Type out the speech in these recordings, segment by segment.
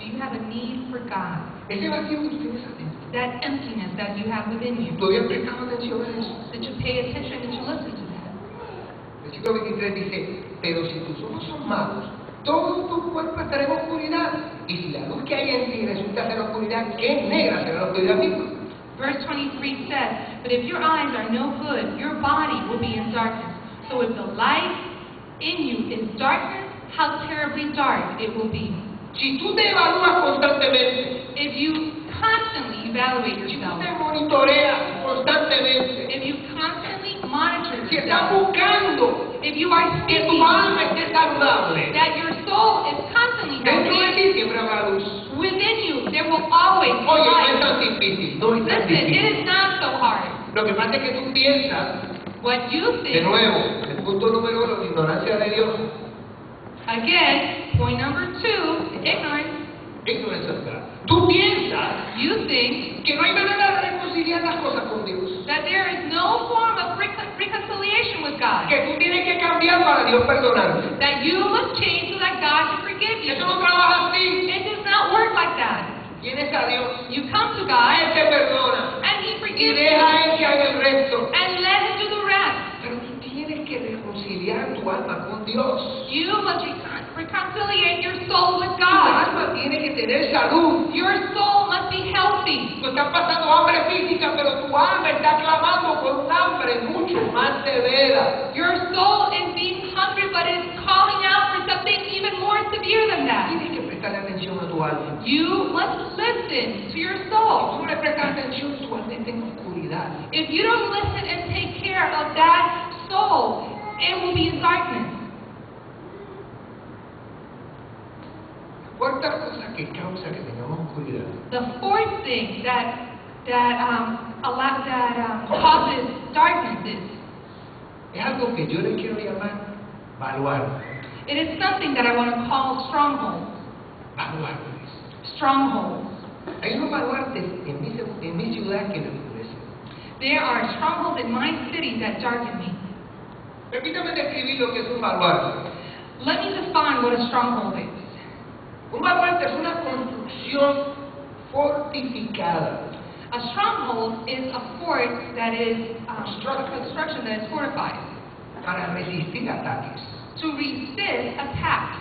Do you have a need for God? Ese vacío que tú tienes adentro. That emptiness that you have within you. ¿Tú habías prestado atención a eso? Did you pay attention? Did you listen to that? Versículo 23 dice, pero si tus ojos son malos, todo tu cuerpo estará en oscuridad. Y si la luz que hay en ti resulta ser oscuridad, ¿qué negra será la oscuridad misma? Verse 23 says, but if your eyes are no good, your body will be in darkness. So if the light in you is darkness, how terribly dark it will be. Si tú te evalúas constantemente, If you constantly evaluate si tú yourself, te monitoreas constantemente, if you constantly monitor si estás yourself, buscando if you are que tu seeking alma esté saludable, that your soul is constantly dentro de healthy, ti siempre habrá luz. within you there will always be Oye, no es light. tan difícil, no es tan Listen, it difícil. is not so hard. Lo que pasa es que tú piensas, What you de think, nuevo, el punto número 1, la ignorancia de Dios. again, point number 2, ignorance. Ignorancia of God. Tú piensas You think que no hay manera de reconciliar las cosas con Dios. that there is no form of reconciliation with God. Que tú tienes que cambiar para Dios perdonarte. That you must change so that God can forgive you. Eso no trabaja así. It does not work like that. Tienes a Dios, You come to a God Él te perdona and He y forgives deja you a Él que haga el resto. and let Him do the rest. Pero tú tienes que reconciliar tu alma con Dios. You must reconciliate your soul with Tu God. alma tiene que tener salud. Your soul must be healthy. Tú estás pasando hambre física, pero tu alma está clamando por un hambre mucho más severa. Your soul is being hungry, but it's calling out for something even more severe than that. Tienes que prestarle atención a tu alma. You must listen to your Si soul. tú no le prestas atención, tu alma está en oscuridad. If you don't listen and take care of that soul, it will be in darkness. Cuarta cosa que causa que tengamos oscuridad The fourth thing that causes darkness es algo que yo le quiero llamar baluarte. it is something that I want to call strongholds. Baluartes. Strongholds. Hay unos baluartes en mi ciudad que me oscurecen. There are strongholds in my city that darken me. Permítame describir lo que es un baluarte. Let me define what a stronghold is. Un baluarte es una construcción fortificada. A stronghold is a fort that is a construction that is fortified Para resistir ataques. to resist attacks.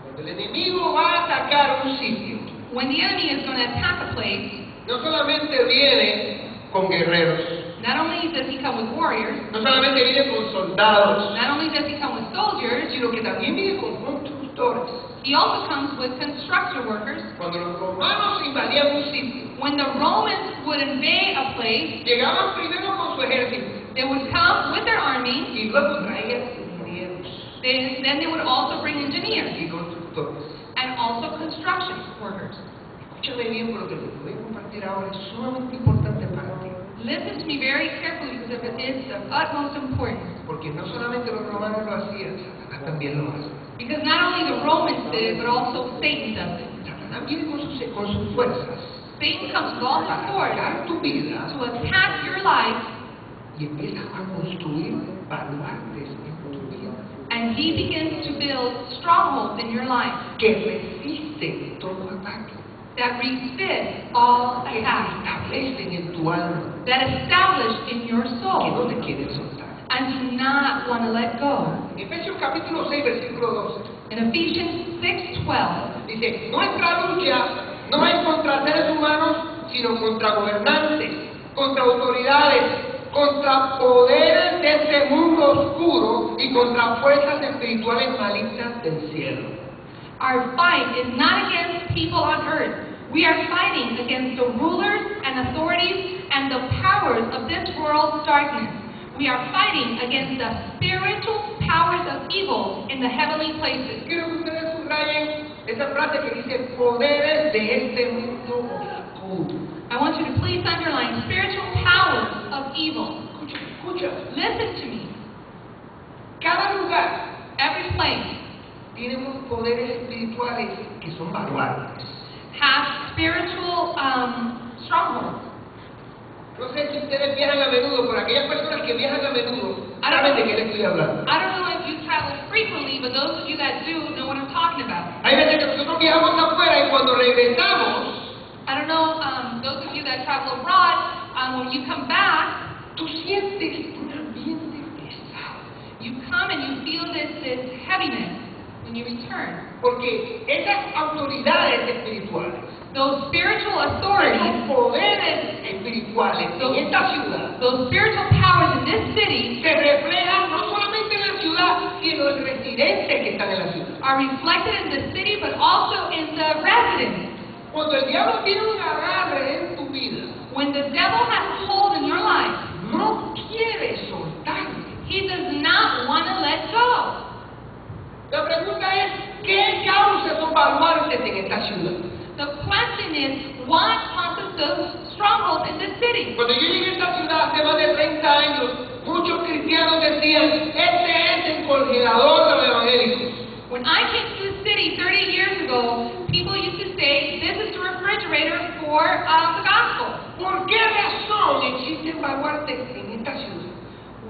Cuando el enemigo va a atacar un sitio, When the enemy is going to attack a place, no solamente viene con guerreros, not only does he come with warriors, no solamente viene con soldados, not only does he come with soldiers, sino que también viene con constructores. he also comes with construction workers. Cuando los romanos invadían un sitio, When the Romans would invade a place, llegaban primero con su ejército they would come with their army, y luego traían ingenieros then they would also bring engineers y constructores. and also construction workers. Escúchame bien porque lo que voy a compartir ahora es sumamente importante para ti. Listen to me very carefully because it is of utmost importance. Porque no solamente los romanos lo hacían, Satanás también lo hace. Because not only the Romans did it, but also Satan does it. Satanás viene con sus fuerzas Satan comes with all his para force atacar tu vida to attack your life, y empieza a construir baluartes en tu vida and he begins to build strongholds in your life que resisten todo ataque, that resist all que se attacks, establecen en tu alma, that establish in your que soul, no te quieren soltar. and do not want to let go. En Efesios capítulo 6, versículo 12, In Ephesians 6:12, dice, nuestra lucha no es contra seres humanos, sino contra gobernantes, contra autoridades, contra poderes de este mundo oscuro y contra fuerzas espirituales malignas del cielo. our fight is not against people on earth. We are fighting against the rulers and authorities and the powers of this world's darkness. We are fighting against the spiritual powers of evil in the heavenly places. Quiero que ustedes subrayen esa frase que dice poderes de este mundo oscuro. I want you to please underline spiritual powers of evil. Escucha, escucha. Listen to me. Cada lugar Every place tiene unos poderes espirituales que son baluartes. has spiritual strongholds. No sé si ustedes viajan a menudo, pero aquellas personas que viajan a menudo saben de qué les estoy hablando. I don't know if you travel frequently, but those of you that do know what I'm talking about. Hay veces que nosotros viajamos afuera y regresamos, I don't know, those of you that travel abroad, when you come back, tú sientes un ambiente pesado. you come and you feel this heaviness when you return. Porque esas autoridades espirituales, Those spiritual authorities, esos poderes espirituales en esta ciudad, those spiritual powers in this city se reflejan no solamente en la ciudad, sino en residentes que están en la ciudad. are reflected in the city, but also in the residents. Cuando el diablo tiene un agarre en tu vida, When the devil has a hold in your life, no quiere soltarte. he does not want to let go. La pregunta es, ¿qué causa esos baluartes en esta ciudad? The question is, what causes those strongholds in this city? Cuando yo llegué a esta ciudad hace más de 30 años, muchos cristianos decían, este es el congelador de los evangélicos. When I came to the city 30 years ago, people used to say, this is the refrigerator for the gospel. ¿Por qué razón existen baluartes en esta ciudad?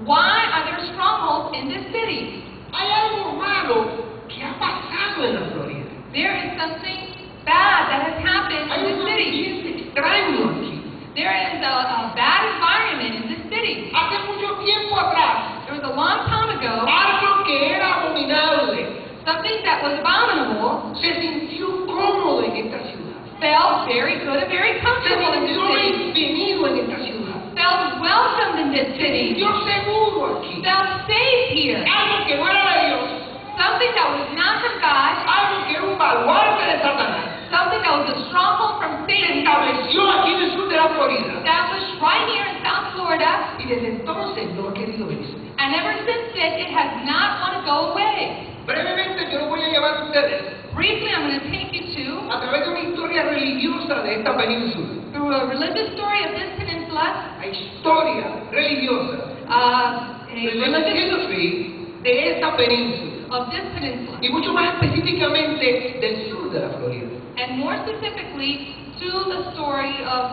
Why are there strongholds in this city? Hay algo malo que ha pasado en la Florida. There is something bad that has happened Hay in un this city. ambiente extraño aquí. There is a bad environment in this city. Hace mucho tiempo atrás, There was a long time ago, algo que era abominable something that was abominable se sintió cómodo en esta ciudad. felt very good and very Se comfortable in this sintió city. bienvenido en esta ciudad. Felt welcomed in this Se city. sintió seguro aquí. Felt safe here. Algo que no era de Dios, Something that was not from God. algo que era un baluarte de Satanás, Something that was a stronghold from se Satan. estableció aquí en el sur de la Florida. Established right here in South Florida. Y desde entonces no ha querido irse. And ever since then, it has not want to go away. Brevemente yo los voy a llevar a ustedes Briefly, I'm going to take you to, a través de una historia religiosa de esta península. through a religious story of this peninsula, La historia religiosa, a religious religious history de esta península. of this peninsula, Y mucho más específicamente del sur de la Florida. and more specifically to the story of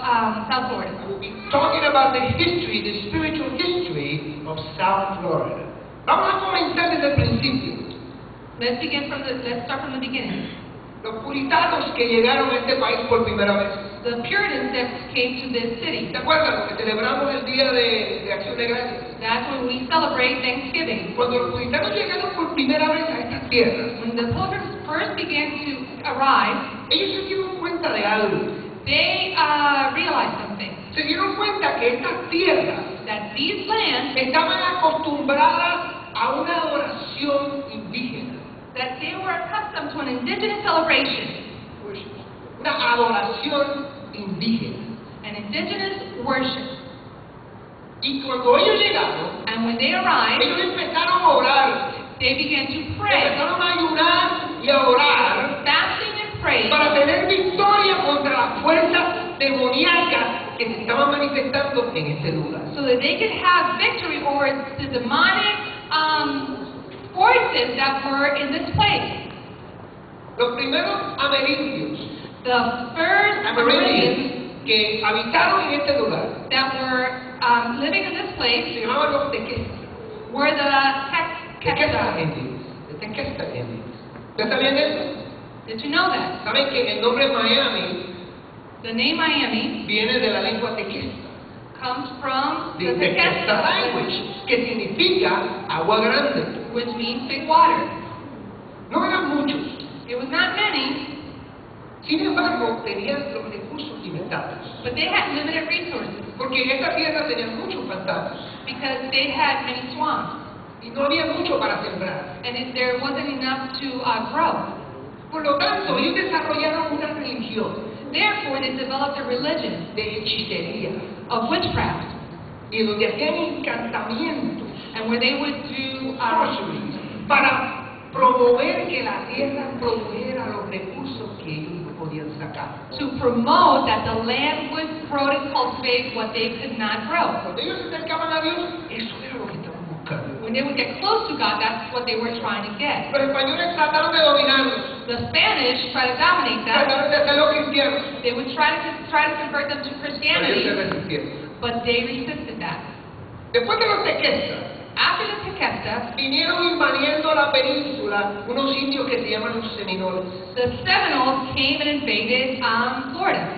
South Florida. I will be talking about the history, the spiritual history of South Florida. Vamos a comenzar desde el principio. Let's start from the beginning. Los puritanos que llegaron a este país por primera vez. The Puritans that came to this city. ¿Se acuerdan? Lo que celebramos el Día de Acción de Gracias. That's when we celebrate Thanksgiving. Cuando los puritanos llegaron por primera vez a estas tierras, When the pilgrims first began to arrive, ellos se dieron cuenta de algo. they realized something. Se dieron cuenta que estas tierras That these lands, estaban acostumbradas a una adoración indígena. that they were accustomed to an indigenous celebration. Una adoración indígena. An indigenous worship. Y cuando ellos llegaron, And when they arrived, ellos empezaron a orar, they began to pray, empezaron a ayunar y a orar fasting and praying, para tener victoria contra las fuerzas demoníacas que se estaban manifestando en este lugar. so that they could have victory over the demonic forces that were in this place. Los primeros amerindios, The first Americans que habitaron en este lugar that were living in this place se llamaban los Tequesta. were the Tequesta Tequesta. Indians. The Tequesta Indians. ¿Ustedes sabían eso? Did you know that? ¿Saben que el nombre Miami The name Miami viene de la lengua tequesta? comes from The the Tequesta Tequesta language, que significa agua grande. which means big water. No eran muchos. It was not many, Sin embargo, tenían los recursos limitados. but they had limited resources Porque en esta tierra tenían muchos pantanos. because they had many swamps, Y no había mucho para sembrar. and there wasn't enough to grow. Por lo tanto, ellos desarrollaron una religión Therefore, they developed a religion de hechicería. of witchcraft, Y donde hacían encantamientos, and where they would do sorceries, para promover que la tierra produjera los recursos que ellos no podían sacar. to promote that the land would grow and cultivate what they could not grow. Cuando ellos se acercaban a Dios, eso era lo que estaban buscando. When they would get close to God, that's what they were trying to get. Los españoles trataron de dominarlos, The Spanish tried to dominate them. trataron de hacerlos cristianos, They would try to convert them to pero ellos se Christianity, resistieron. but they resisted that. Después de los tequestas, After the Tequesta, vinieron invadiendo la península unos indios que se llaman los Seminoles. the Seminoles came and invaded Florida.